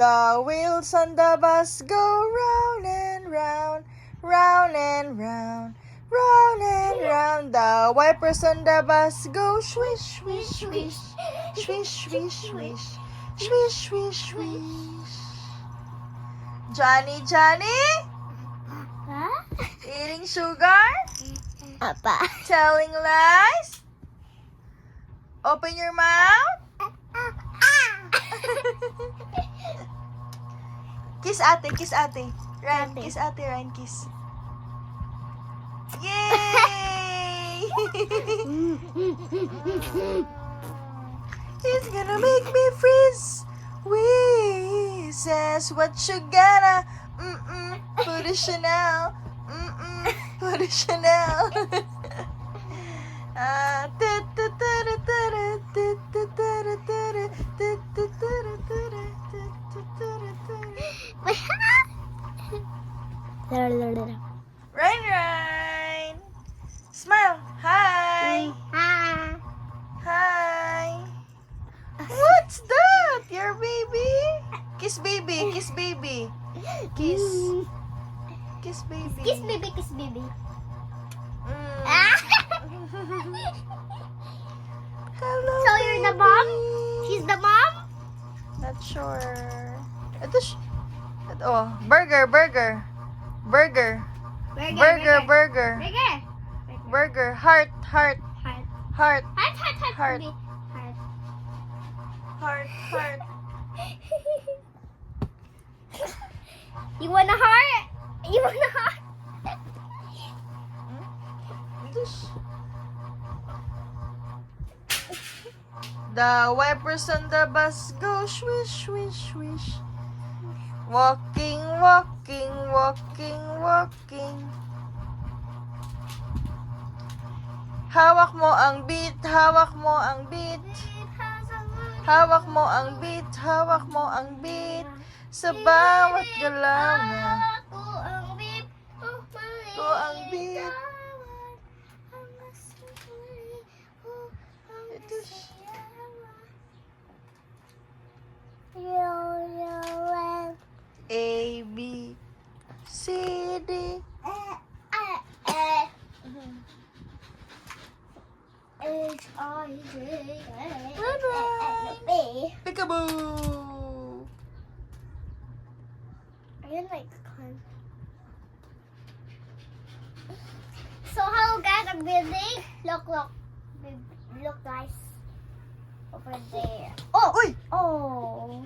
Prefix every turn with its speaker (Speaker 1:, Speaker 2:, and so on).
Speaker 1: The wheels on the bus go round and round, round and round, round and round. The wipers on the bus go swish, swish, swish, swish, swish, swish, swish, swish, swish. Johnny, Johnny?
Speaker 2: Huh?
Speaker 1: Eating sugar?
Speaker 2: Apa.
Speaker 1: Telling lies? Open your mouth? Kiss ate, kiss ate. Ryan,
Speaker 2: Ate.
Speaker 1: kiss ate, Ryan, kiss. Yay! He's gonna make me freeze. Says what you gotta, put a Chanel, put a Chanel. Ryan, Ryan. Smile. Hi.
Speaker 2: Hi.
Speaker 1: Hi. What's that? Your baby? Kiss baby. Kiss baby. Kiss. Kiss baby.
Speaker 2: Kiss baby, kiss baby.
Speaker 1: Mm.
Speaker 2: Ah!
Speaker 1: Hello,
Speaker 2: So you're the mom?
Speaker 1: baby.
Speaker 2: She's the mom?
Speaker 1: Not sure. Ito burger, burger. Burger. Burger, burger.
Speaker 2: Burger.
Speaker 1: Burger. Heart, heart,
Speaker 2: Heart.
Speaker 1: heart,
Speaker 2: Heart, heart, heart.
Speaker 1: Heart.
Speaker 2: baby. Heart.
Speaker 1: heart, heart.
Speaker 2: You want a heart? You want a heart?
Speaker 1: The wipers on the bus go swish, swish, swish. Walking, walking, walking, walking. Hawak mo ang beat, hawak mo ang beat. Hawak mo ang beat, hawak mo ang beat. Sa bawat galaw niya. Ko ang beat. Ito siya. A, B, C, D. Peekaboo!
Speaker 2: So hello guys, I'm building. Look, guys. Over there. Oh!
Speaker 1: Uy!
Speaker 2: Oh!